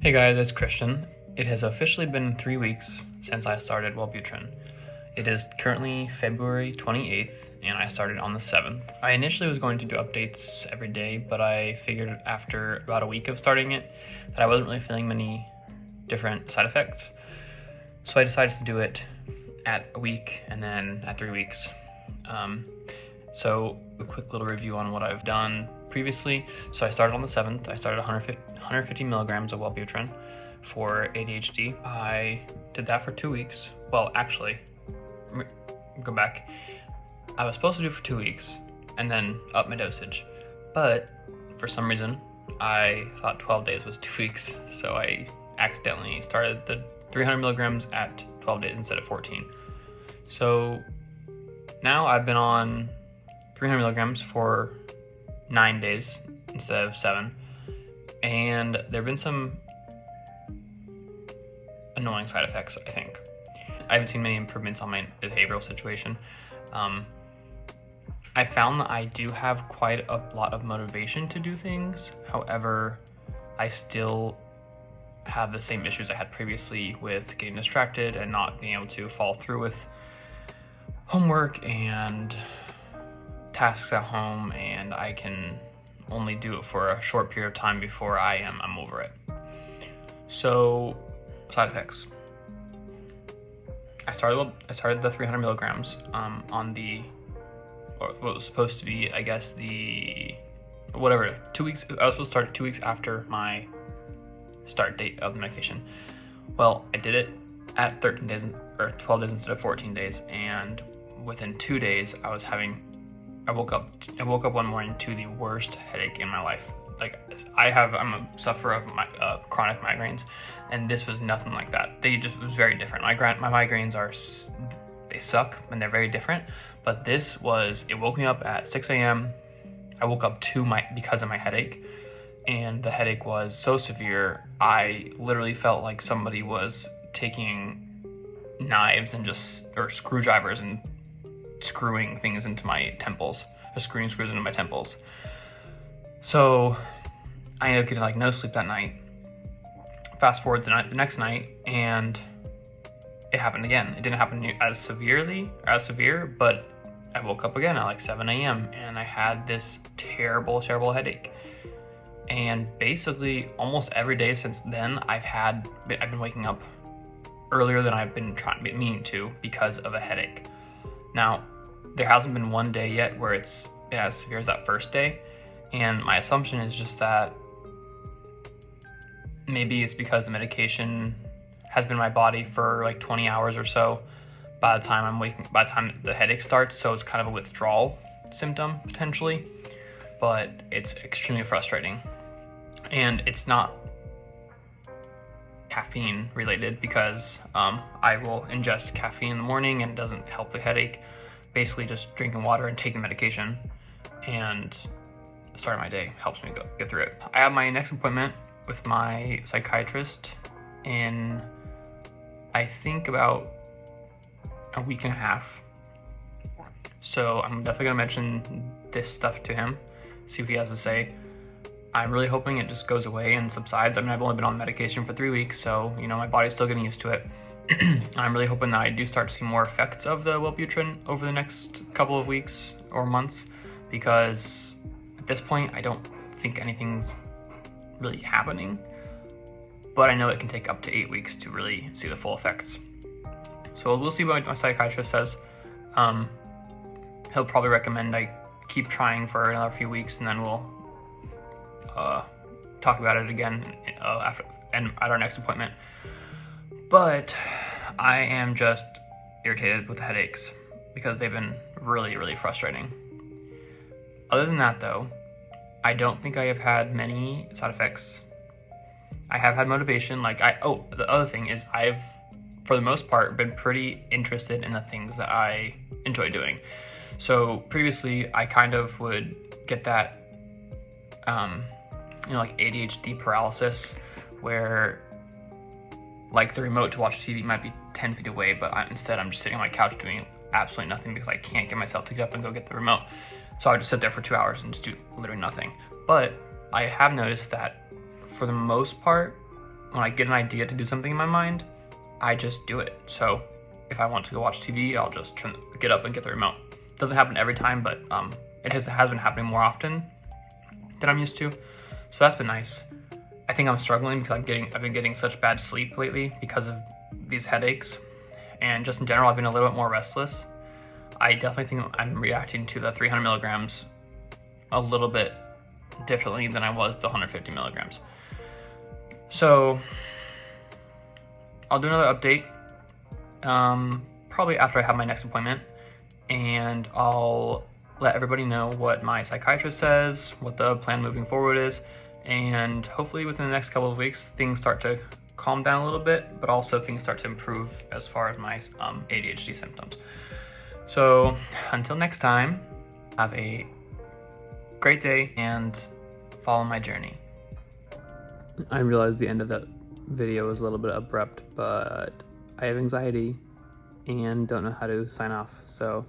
Hey guys, it's Christian. It has officially been 3 weeks since I started Wellbutrin. It is currently February 28th, and I started on the 7th. I initially was going to do updates every day, but I figured after about a week of starting it that I wasn't really feeling many different side effects. So I decided to do it at a week and then at 3 weeks. So a quick little review on what I've done previously. So I started on the 7th. I started 150 milligrams of Wellbutrin for ADHD. I did that for 2 weeks. Well, actually, go back. I was supposed to do it for 2 weeks and then up my dosage. But for some reason, I thought 12 days was 2 weeks. So I accidentally started the 300 milligrams at 12 days instead of 14. So now I've been on 300 milligrams for 9 days instead of 7. And there have been some annoying side effects, I think. I haven't seen many improvements on my behavioral situation. I found that I do have quite a lot of motivation to do things. However, I still have the same issues I had previously with getting distracted and not being able to follow through with homework and tasks at home, and I can only do it for a short period of time before I'm over it. So, side effects. I started the 300 milligrams on the, or what was supposed to be, I guess, 2 weeks. I was supposed to start 2 weeks after my start date of the medication. Well, I did it at 13 days or 12 days instead of 14 days, and within 2 days I woke up one morning to the worst headache in my life. Like, I'm a sufferer of chronic migraines, and this was nothing like that. It was very different. My migraines they suck and they're very different, but it woke me up at 6 a.m. I woke up because of my headache, and the headache was so severe, I literally felt like somebody was taking knives or screwdrivers and screwing things into my temples, or screwing screws into my temples. So I ended up getting no sleep that night. Fast forward the next night, and it happened again. It didn't happen as severe, but I woke up again at 7 a.m. and I had this terrible, terrible headache. And basically almost every day since then, I've been waking up earlier than I've been meaning to because of a headache. Now, there hasn't been one day yet where it's been as severe as that first day, and my assumption is just that maybe it's because the medication has been in my body for 20 hours or so by the time the headache starts, so it's kind of a withdrawal symptom potentially, but it's extremely frustrating. And it's not caffeine related, because I will ingest caffeine in the morning and it doesn't help the headache. Basically just drinking water and taking medication and starting my day helps me get through it. I have my next appointment with my psychiatrist in, I think, about a week and a half. So I'm definitely gonna mention this stuff to him, see what he has to say. I'm really hoping it just goes away and subsides. I mean, I've only been on medication for 3 weeks, so my body's still getting used to it. I'm really hoping that I do start to see more effects of the Wellbutrin over the next couple of weeks or months, because at this point I don't think anything's really happening, but I know it can take up to 8 weeks to really see the full effects. So we'll see what my psychiatrist says. He'll probably recommend I keep trying for another few weeks, and then we'll talk about it again at our next appointment. But I am just irritated with the headaches because they've been really, really frustrating. Other than that, though, I don't think I have had many side effects. I have had motivation. The other thing is I've, for the most part, been pretty interested in the things that I enjoy doing. So previously, I kind of would get that, ADHD paralysis, where the remote to watch TV might be 10 feet away, but instead I'm just sitting on my couch doing absolutely nothing because I can't get myself to get up and go get the remote. So I would just sit there for 2 hours and just do literally nothing. But I have noticed that for the most part, when I get an idea to do something in my mind, I just do it. So if I want to go watch TV, I'll just get up and get the remote. Doesn't happen every time, but it has been happening more often than I'm used to. So that's been nice. I think I'm struggling because I've been getting such bad sleep lately because of these headaches, and just in general, I've been a little bit more restless. I definitely think I'm reacting to the 300 milligrams a little bit differently than I was the 150 milligrams. So I'll do another update probably after I have my next appointment, and I'll let everybody know what my psychiatrist says, what the plan moving forward is, and hopefully within the next couple of weeks things start to calm down a little bit, but also things start to improve as far as my ADHD symptoms. So until next time, have a great day and follow my journey. I realized the end of that video was a little bit abrupt, but I have anxiety and don't know how to sign off, so